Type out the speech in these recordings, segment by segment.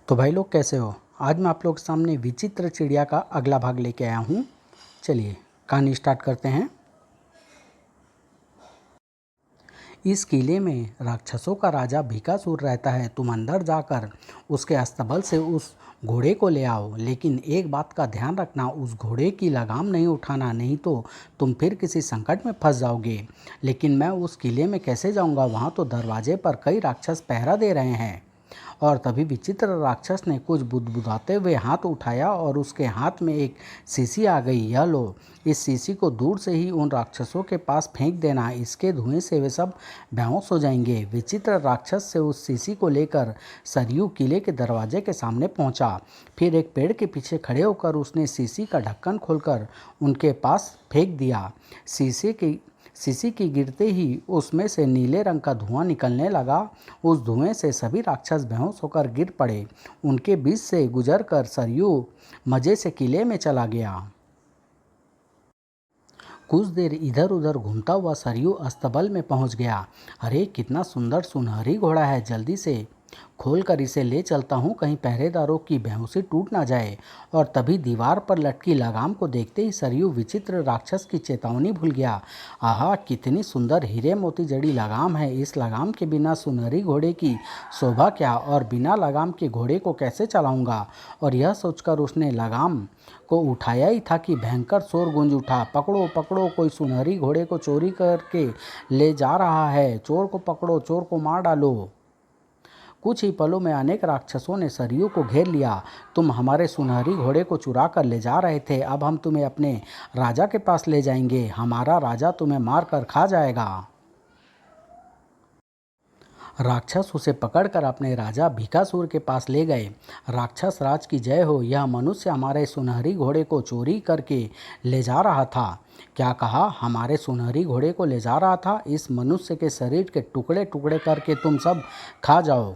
तो भाई लोग कैसे हो। आज मैं आप लोग के सामने विचित्र चिड़िया का अगला भाग लेके आया हूँ। चलिए कहानी स्टार्ट करते हैं। इस किले में राक्षसों का राजा भीकासुर रहता है। तुम अंदर जाकर उसके अस्तबल से उस घोड़े को ले आओ, लेकिन एक बात का ध्यान रखना, उस घोड़े की लगाम नहीं उठाना, नहीं तो तुम फिर किसी संकट में फंस जाओगे। लेकिन मैं उस किले में कैसे जाऊंगा? वहाँ तो दरवाजे पर कई राक्षस पहरा दे रहे हैं। और तभी विचित्र राक्षस ने कुछ बुदबुदाते हुए हाथ उठाया और उसके हाथ में एक शीशी आ गई। यह लो, इस शीशी को दूर से ही उन राक्षसों के पास फेंक देना, इसके धुएं से वे सब बेहोश हो जाएंगे। विचित्र राक्षस से उस शीशी को लेकर सरयू किले के दरवाजे के सामने पहुंचा। फिर एक पेड़ के पीछे खड़े होकर उसने शीशी का ढक्कन खोलकर उनके पास फेंक दिया। शीशी की गिरते ही उसमें से नीले रंग का धुआं निकलने लगा। उस धुएं से सभी राक्षस बेहोश होकर गिर पड़े। उनके बीच से गुजरकर सरयू मजे से किले में चला गया। कुछ देर इधर उधर घूमता हुआ सरयू अस्तबल में पहुंच गया। अरे कितना सुंदर सुनहरी घोड़ा है, जल्दी से खोलकर इसे ले चलता हूँ, कहीं पहरेदारों की बेहोशी टूट ना जाए। और तभी दीवार पर लटकी लगाम को देखते ही सरयू विचित्र राक्षस की चेतावनी भूल गया। आहा, कितनी सुंदर हीरे मोती जड़ी लगाम है। इस लगाम के बिना सुनहरी घोड़े की शोभा क्या, और बिना लगाम के घोड़े को कैसे चलाऊंगा। और यह सोचकर उसने लगाम को उठाया ही था कि भयंकर शोर गूंज उठा। पकड़ो पकड़ो, कोई सुनहरी घोड़े को चोरी करके ले जा रहा है। चोर को पकड़ो, चोर को मार डालो। कुछ ही पलों में अनेक राक्षसों ने सरयू को घेर लिया। तुम हमारे सुनहरी घोड़े को चुरा कर ले जा रहे थे, अब हम तुम्हें अपने राजा के पास ले जाएंगे। हमारा राजा तुम्हें मार कर खा जाएगा। राक्षस उसे पकड़कर अपने राजा भीकासुर के पास ले गए। राक्षस राज की जय हो, यह मनुष्य हमारे सुनहरी घोड़े को चोरी करके ले जा रहा था। क्या कहा? हमारे सुनहरी घोड़े को ले जा रहा था? इस मनुष्य के शरीर के टुकड़े टुकड़े करके तुम सब खा जाओ।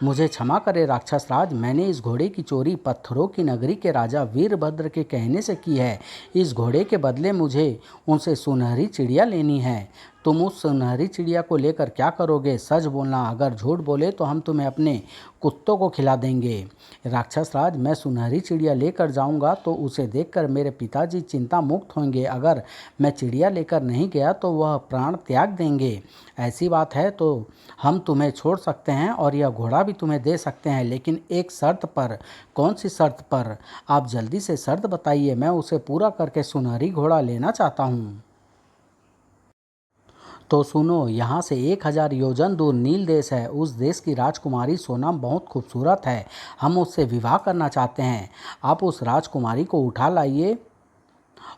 मुझे क्षमा करे राक्षस राज, मैंने इस घोड़े की चोरी पत्थरों की नगरी के राजा वीरभद्र के कहने से की है। इस घोड़े के बदले मुझे उनसे सुनहरी चिड़िया लेनी है। तुम उस सुनहरी चिड़िया को लेकर क्या करोगे? सच बोलना, अगर झूठ बोले तो हम तुम्हें अपने कुत्तों को खिला देंगे। राक्षस राज, मैं सुनहरी चिड़िया लेकर जाऊंगा तो उसे देखकर मेरे पिताजी चिंता मुक्त होंगे। अगर मैं चिड़िया लेकर नहीं गया तो वह प्राण त्याग देंगे। ऐसी बात है तो हम तुम्हें छोड़ सकते हैं और यह घोड़ा भी तुम्हें दे सकते हैं, लेकिन एक शर्त पर। कौन सी शर्त पर? आप जल्दी से शर्त बताइए, मैं उसे पूरा करके सुनहरी घोड़ा लेना चाहता हूँ। तो सुनो, यहाँ से 1000 योजन दूर नील देश है। उस देश की राजकुमारी सोनम बहुत खूबसूरत है। हम उससे विवाह करना चाहते हैं। आप उस राजकुमारी को उठा लाइए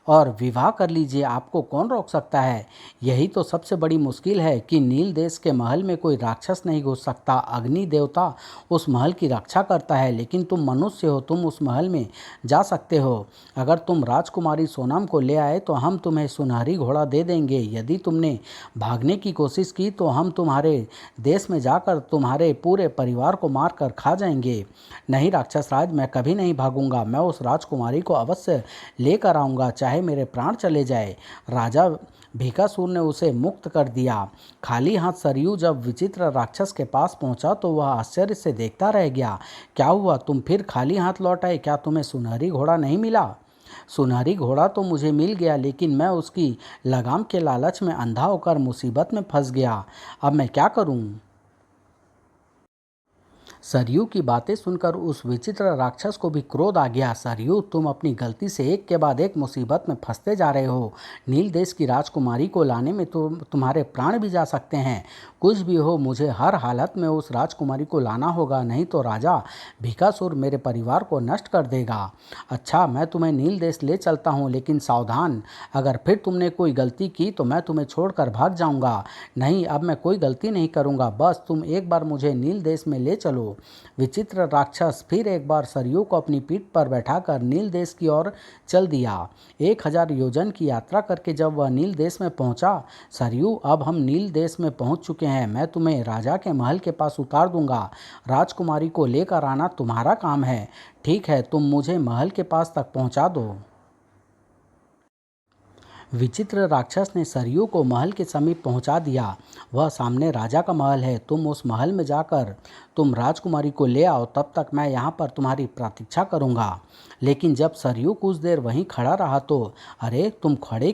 और विवाह कर लीजिए। आपको कौन रोक सकता है? यही तो सबसे बड़ी मुश्किल है कि नील देश के महल में कोई राक्षस नहीं घुस सकता। अग्नि देवता उस महल की रक्षा करता है, लेकिन तुम मनुष्य हो, तुम उस महल में जा सकते हो। अगर तुम राजकुमारी सोनम को ले आए तो हम तुम्हें सुनहरी घोड़ा दे देंगे। यदि तुमने भागने की कोशिश की तो हम तुम्हारे देश में जाकर तुम्हारे पूरे परिवार को मार कर खा जाएंगे। नहीं राक्षस राज, मैं कभी नहीं भागूंगा। मैं उस राजकुमारी को अवश्य लेकर आऊँगा, चाहे मेरे प्राण चले जाए। राजा भीकासुर ने उसे मुक्त कर दिया। खाली हाथ सरयू जब विचित्र राक्षस के पास पहुंचा तो वह आश्चर्य से देखता रह गया। क्या हुआ, तुम फिर खाली हाथ लौट आए? क्या तुम्हें सुनहरी घोड़ा नहीं मिला? सुनहरी घोड़ा तो मुझे मिल गया, लेकिन मैं उसकी लगाम के लालच में अंधा होकर मुसीबत में फंस गया। अब मैं क्या करूं? सरयू की बातें सुनकर उस विचित्र राक्षस को भी क्रोध आ गया। सरयू, तुम अपनी गलती से एक के बाद एक मुसीबत में फंसते जा रहे हो। नील देश की राजकुमारी को लाने में तो तुम्हारे प्राण भी जा सकते हैं। कुछ भी हो, मुझे हर हालत में उस राजकुमारी को लाना होगा, नहीं तो राजा भीकासुर मेरे परिवार को नष्ट कर देगा। अच्छा, मैं तुम्हें नील देश ले चलता हूँ, लेकिन सावधान, अगर फिर तुमने कोई गलती की तो मैं तुम्हें छोड़कर भाग जाऊँगा। नहीं, अब मैं कोई गलती नहीं करूँगा, बस तुम एक बार मुझे नील देश में ले चलो। विचित्र राक्षस फिर एक बार सरयू को अपनी पीठ पर बैठाकर नील देश की ओर चल दिया। 1000 योजन की यात्रा करके जब वह नील देश में पहुंचा, सरयू, अब हम नील देश में पहुंच चुके हैं। मैं तुम्हें राजा के महल के पास उतार दूंगा। राजकुमारी को लेकर आना तुम्हारा काम है। ठीक है, तुम मुझे महल के पास तक पहुंचा दो। विचित्र राक्षस ने सरयू को महल के समीप पहुंचा दिया। वह सामने राजा का महल है, तुम उस महल में जाकर तुम राजकुमारी को ले आओ, तब तक मैं यहाँ पर तुम्हारी प्रतीक्षा करूँगा। लेकिन जब सरयू कुछ देर वहीं खड़ा रहा तो, अरे तुम खड़े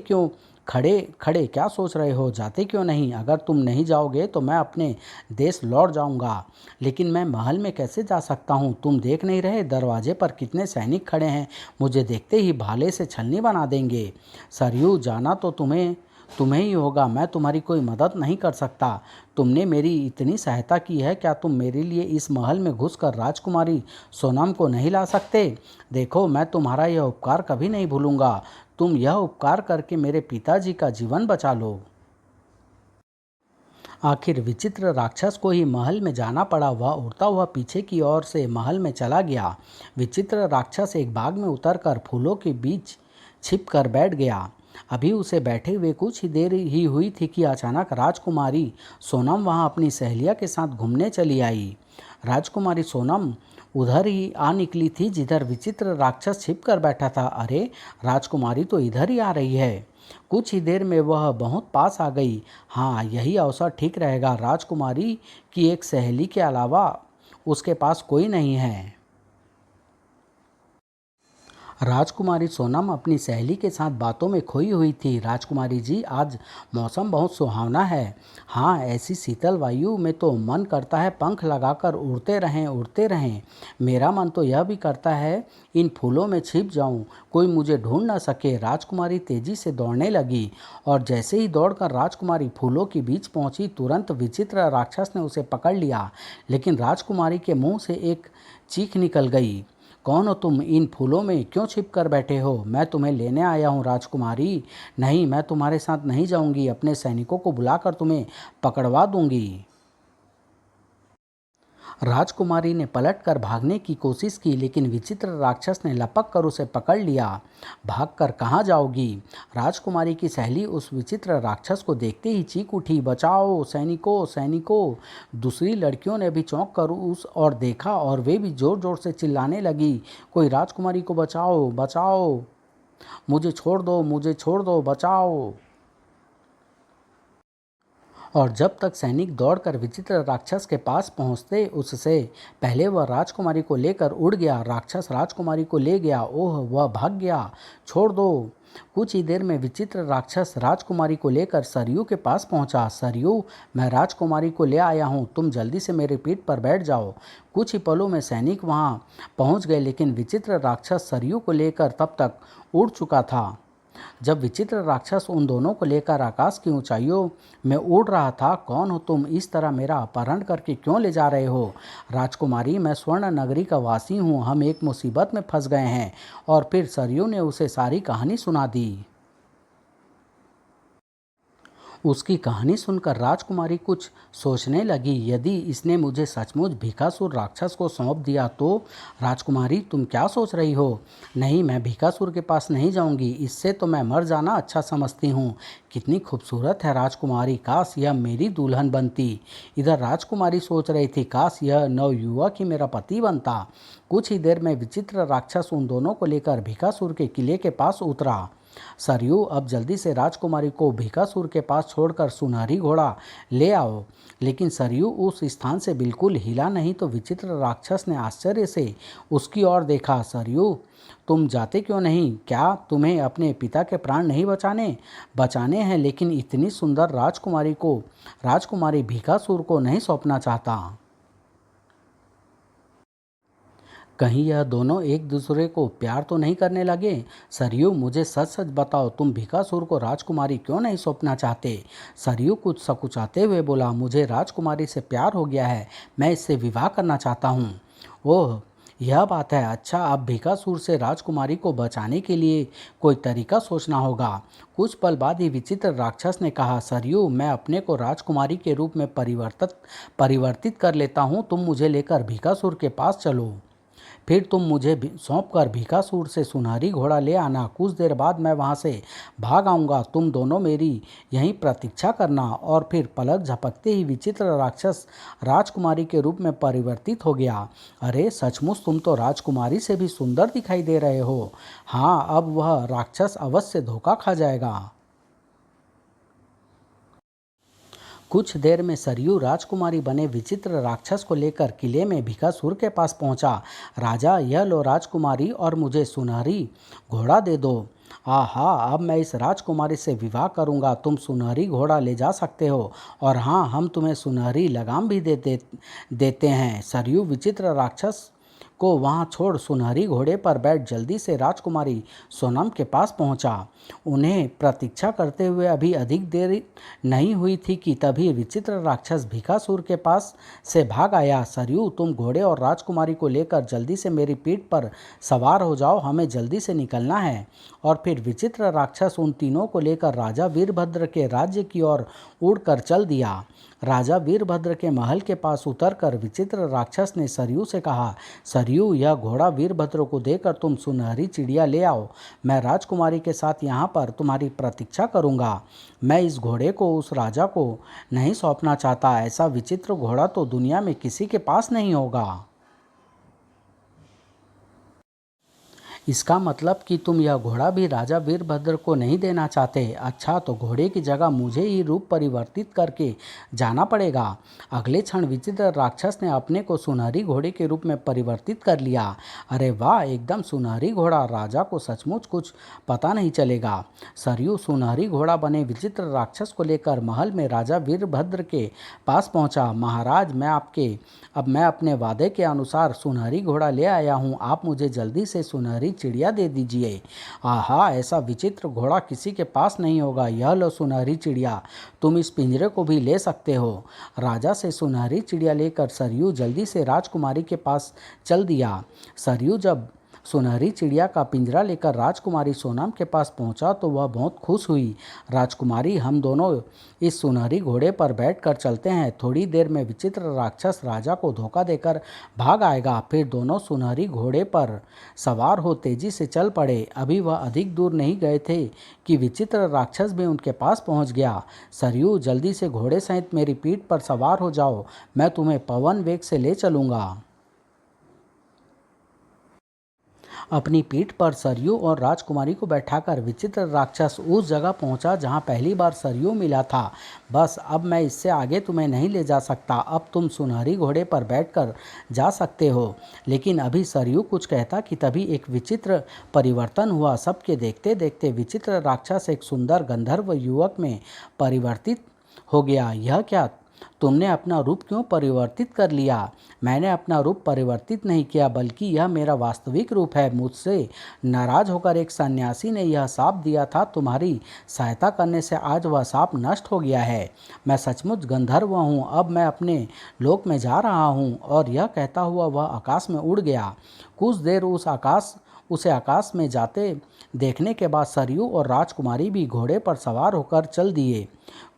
खड़े क्या सोच रहे हो, जाते क्यों नहीं? अगर तुम नहीं जाओगे तो मैं अपने देश लौट जाऊंगा। लेकिन मैं महल में कैसे जा सकता हूँ? तुम देख नहीं रहे दरवाजे पर कितने सैनिक खड़े हैं, मुझे देखते ही भाले से छलनी बना देंगे। सरयू, जाना तो तुम्हें तुम्हें ही होगा, मैं तुम्हारी कोई मदद नहीं कर सकता। तुमने मेरी इतनी सहायता की है, क्या तुम मेरे लिए इस महल में घुसकर राजकुमारी सोनम को नहीं ला सकते? देखो, मैं तुम्हारा यह उपकार कभी नहीं भूलूंगा। तुम यह उपकार करके मेरे पिताजी का जीवन बचा लो। आखिर विचित्र राक्षस को ही महल में जाना पड़ा। वह उड़ता हुआ पीछे की ओर से महल में चला गया। विचित्र राक्षस एक बाग में उतरकर फूलों के बीच छिप कर बैठ गया। अभी उसे बैठे हुए कुछ ही देर ही हुई थी कि अचानक राजकुमारी सोनम वहां अपनी सहेलिया के साथ घूमने चली आई। राजकुमारी सोनम उधर ही आ निकली थी जिधर विचित्र राक्षस छिप कर बैठा था। अरे, राजकुमारी तो इधर ही आ रही है। कुछ ही देर में वह बहुत पास आ गई। हाँ, यही अवसर ठीक रहेगा। राजकुमारी की एक सहेली के अलावा उसके पास कोई नहीं है। राजकुमारी सोनम अपनी सहेली के साथ बातों में खोई हुई थी। राजकुमारी जी, आज मौसम बहुत सुहावना है। हाँ, ऐसी शीतल वायु में तो मन करता है पंख लगाकर उड़ते रहें उड़ते रहें। मेरा मन तो यह भी करता है इन फूलों में छिप जाऊं, कोई मुझे ढूंढ न सके। राजकुमारी तेजी से दौड़ने लगी और जैसे ही दौड़कर राजकुमारी फूलों के बीच पहुंची, तुरंत विचित्र राक्षस ने उसे पकड़ लिया। लेकिन राजकुमारी के मुंह से एक चीख निकल गई। कौन हो तुम? इन फूलों में क्यों छिप कर बैठे हो? मैं तुम्हें लेने आया हूँ राजकुमारी। नहीं, मैं तुम्हारे साथ नहीं जाऊंगी, अपने सैनिकों को बुलाकर तुम्हें पकड़वा दूंगी। राजकुमारी ने पलटकर भागने की कोशिश की, लेकिन विचित्र राक्षस ने लपक कर उसे पकड़ लिया। भागकर कहाँ जाओगी? राजकुमारी की सहेली उस विचित्र राक्षस को देखते ही चीख उठी, बचाओ सैनिकों सैनिकों! दूसरी लड़कियों ने भी चौंक कर उस ओर देखा और वे भी जोर जोर से चिल्लाने लगी, कोई राजकुमारी को बचाओ बचाओ! मुझे छोड़ दो, बचाओ! और जब तक सैनिक दौड़कर विचित्र राक्षस के पास पहुंचते, उससे पहले वह राजकुमारी को लेकर उड़ गया। राक्षस राजकुमारी को ले गया। ओह, वह भाग गया। छोड़ दो! कुछ ही देर में विचित्र राक्षस राजकुमारी को लेकर सरयू के पास पहुंचा। सरयू, मैं राजकुमारी को ले आया हूं, तुम जल्दी से मेरे पीठ पर बैठ जाओ। कुछ ही पलों में सैनिक वहां पहुंच गए, लेकिन विचित्र राक्षस सरयू को लेकर तब तक उड़ चुका था। जब विचित्र राक्षस उन दोनों को लेकर आकाश की ऊंचाइयों में उड़ रहा था, कौन हो तुम? इस तरह मेरा अपहरण करके क्यों ले जा रहे हो? राजकुमारी, मैं स्वर्ण नगरी का वासी हूँ, हम एक मुसीबत में फंस गए हैं। और फिर सरयू ने उसे सारी कहानी सुना दी। उसकी कहानी सुनकर राजकुमारी कुछ सोचने लगी। यदि इसने मुझे सचमुच भीखासुर राक्षस को सौंप दिया तो? राजकुमारी, तुम क्या सोच रही हो? नहीं, मैं भीखासुर के पास नहीं जाऊंगी, इससे तो मैं मर जाना अच्छा समझती हूँ। कितनी खूबसूरत है राजकुमारी, काश यह मेरी दुल्हन बनती। इधर राजकुमारी सोच रही थी, काश यह नवयुवक ही मेरा पति बनता। कुछ ही देर में विचित्र राक्षस उन दोनों को लेकर भीखासुर के किले के पास उतरा। सरयू, अब जल्दी से राजकुमारी को भीखासुर के पास छोड़कर सुनहरी घोड़ा ले आओ। लेकिन सरयू उस स्थान से बिल्कुल हिला नहीं तो विचित्र राक्षस ने आश्चर्य से उसकी ओर देखा। सरयू, तुम जाते क्यों नहीं? क्या तुम्हें अपने पिता के प्राण नहीं बचाने हैं? लेकिन इतनी सुंदर राजकुमारी भीखासुर को नहीं सौंपना चाहता। कहीं यह दोनों एक दूसरे को प्यार तो नहीं करने लगे? सरयू, मुझे सच सच बताओ, तुम भीखासुर को राजकुमारी क्यों नहीं सौंपना चाहते? सरयू कुछ सकुचाते हुए बोला, मुझे राजकुमारी से प्यार हो गया है, मैं इससे विवाह करना चाहता हूँ। ओह, यह बात है। अच्छा, अब भीखासुर से राजकुमारी को बचाने के लिए कोई तरीका सोचना होगा। कुछ पल बाद ही विचित्र राक्षस ने कहा, सरयू, मैं अपने को राजकुमारी के रूप में परिवर्तित कर लेता हूँ, तुम मुझे लेकर भीखासुर के पास चलो। फिर तुम मुझे सौंप कर भीखासुर से सुनहरी घोड़ा ले आना। कुछ देर बाद मैं वहाँ से भाग आऊँगा, तुम दोनों मेरी यहीं प्रतीक्षा करना। और फिर पलक झपकते ही विचित्र राक्षस राजकुमारी के रूप में परिवर्तित हो गया। अरे सचमुच तुम तो राजकुमारी से भी सुंदर दिखाई दे रहे हो। हाँ, अब वह राक्षस अवश्य धोखा खा जाएगा। कुछ देर में सरयू राजकुमारी बने विचित्र राक्षस को लेकर किले में भिकासुर के पास पहुंचा। राजा, यह लो राजकुमारी और मुझे सुनहरी घोड़ा दे दो। आहा, अब मैं इस राजकुमारी से विवाह करूंगा। तुम सुनहरी घोड़ा ले जा सकते हो और हाँ, हम तुम्हें सुनहरी लगाम भी देते हैं। सरयू विचित्र राक्षस को वहां छोड़ सुनहरी घोड़े पर बैठ जल्दी से राजकुमारी सोनम के पास पहुंचा। उन्हें प्रतीक्षा करते हुए अभी अधिक देर नहीं हुई थी कि तभी विचित्र राक्षस भिकासुर के पास से भाग आया। सरयू, तुम घोड़े और राजकुमारी को लेकर जल्दी से मेरी पीठ पर सवार हो जाओ, हमें जल्दी से निकलना है। और फिर विचित्र राक्षस उन तीनों को लेकर राजा वीरभद्र के राज्य की ओर उड़कर चल दिया। राजा वीरभद्र के महल के पास उतरकर विचित्र राक्षस ने सरयू से कहा, सरयू, यह घोड़ा वीरभद्र को देकर तुम सुनहरी चिड़िया ले आओ। मैं राजकुमारी के साथ यहाँ पर तुम्हारी प्रतीक्षा करूँगा। मैं इस घोड़े को उस राजा को नहीं सौंपना चाहता। ऐसा विचित्र घोड़ा तो दुनिया में किसी के पास नहीं होगा। इसका मतलब कि तुम यह घोड़ा भी राजा वीरभद्र को नहीं देना चाहते। अच्छा, तो घोड़े की जगह मुझे ही रूप परिवर्तित करके जाना पड़ेगा। अगले क्षण विचित्र राक्षस ने अपने को सुनहरी घोड़े के रूप में परिवर्तित कर लिया। अरे वाह, एकदम सुनहरी घोड़ा। राजा को सचमुच कुछ पता नहीं चलेगा। सरयू सुनहरी घोड़ा बने विचित्र राक्षस को लेकर महल में राजा वीरभद्र के पास पहुंचा। महाराज, मैं अपने वादे के अनुसार सुनहरी घोड़ा ले आया हूँ। आप मुझे जल्दी से सुनहरी चिड़िया दे दीजिए। आहा, ऐसा विचित्र घोड़ा किसी के पास नहीं होगा। यह लो सुनहरी चिड़िया, तुम इस पिंजरे को भी ले सकते हो। राजा से सुनहरी चिड़िया लेकर सरयू जल्दी से राजकुमारी के पास चल दिया। सरयू जब सुनहरी चिड़िया का पिंजरा लेकर राजकुमारी सोनम के पास पहुंचा तो वह बहुत खुश हुई। राजकुमारी, हम दोनों इस सुनहरी घोड़े पर बैठकर चलते हैं। थोड़ी देर में विचित्र राक्षस राजा को धोखा देकर भाग आएगा। फिर दोनों सुनहरी घोड़े पर सवार हो तेजी से चल पड़े। अभी वह अधिक दूर नहीं गए थे कि विचित्र राक्षस भी उनके पास पहुंच गया। सरयू, जल्दी से घोड़े सहित मेरी पीठ पर सवार हो जाओ, मैं तुम्हें पवन वेग से ले चलूँगा। अपनी पीठ पर सरयू और राजकुमारी को बैठाकर विचित्र राक्षस उस जगह पहुंचा जहां पहली बार सरयू मिला था। बस, अब मैं इससे आगे तुम्हें नहीं ले जा सकता। अब तुम सुनहरी घोड़े पर बैठकर जा सकते हो। लेकिन अभी सरयू कुछ कहता कि तभी एक विचित्र परिवर्तन हुआ। सबके देखते देखते विचित्र राक्षस एक सुंदर गंधर्व युवक में परिवर्तित हो गया। यह क्या, तुमने अपना रूप क्यों परिवर्तित कर लिया? मैंने अपना रूप परिवर्तित नहीं किया, बल्कि यह मेरा वास्तविक रूप है। मुझसे नाराज होकर एक सन्यासी ने यह शाप दिया था। तुम्हारी सहायता करने से आज वह शाप नष्ट हो गया है। मैं सचमुच गंधर्व हूँ। अब मैं अपने लोक में जा रहा हूँ। और यह कहता हुआ वह आकाश में उड़ गया। कुछ देर उसे आकाश में जाते देखने के बाद सरयू और राजकुमारी भी घोड़े पर सवार होकर चल दिए।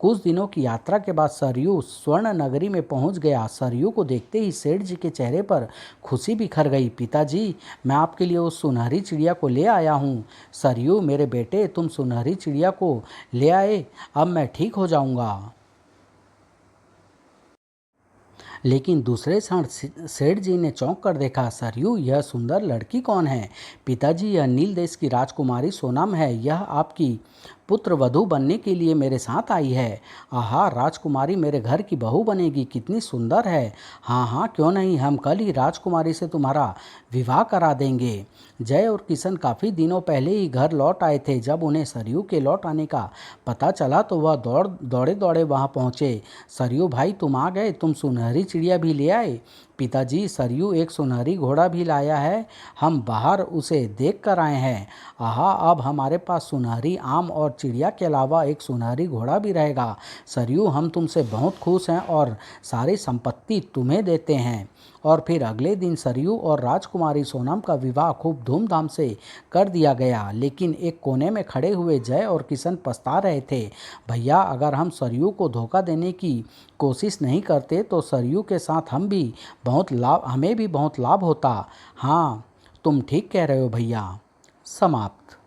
कुछ दिनों की यात्रा के बाद सरयू स्वर्ण नगरी में पहुंच गया। सरयू को देखते ही सेठ जी के चेहरे पर खुशी बिखर गई। पिताजी, मैं आपके लिए उस सुनहरी चिड़िया को ले आया हूँ। सरयू, मेरे बेटे, तुम सुनहरी चिड़िया को ले आए, अब मैं ठीक हो जाऊँगा। लेकिन दूसरे क्षण सेठ जी ने चौंक कर देखा। सरयू, यह सुंदर लड़की कौन है? पिताजी, यह नील देश की राजकुमारी सोनम है। यह आपकी पुत्र वधू बनने के लिए मेरे साथ आई है। आहा, राजकुमारी मेरे घर की बहू बनेगी। कितनी सुंदर है। हाँ हाँ, क्यों नहीं, हम कल ही राजकुमारी से तुम्हारा विवाह करा देंगे। जय और किशन काफ़ी दिनों पहले ही घर लौट आए थे। जब उन्हें सरयू के लौट आने का पता चला तो वह दौड़े दौड़े वहाँ पहुँचे। सरयू भाई, तुम आ गए। तुम सुनहरी चिड़िया भी ले आए? पिताजी, सरयू एक सुनहरी घोड़ा भी लाया है। हम बाहर उसे देख कर आए हैं। आहा, अब हमारे पास सुनहरी आम और चिड़िया के अलावा एक सुनहरी घोड़ा भी रहेगा। सरयू, हम तुमसे बहुत खुश हैं और सारी संपत्ति तुम्हें देते हैं। और फिर अगले दिन सरयू और राजकुमारी सोनम का विवाह खूब धूमधाम से कर दिया गया। लेकिन एक कोने में खड़े हुए जय और किशन पछता रहे थे। भैया, अगर हम सरयू को धोखा देने की कोशिश नहीं करते तो सरयू के साथ हमें भी बहुत लाभ होता। हाँ, तुम ठीक कह रहे हो भैया। समाप्त।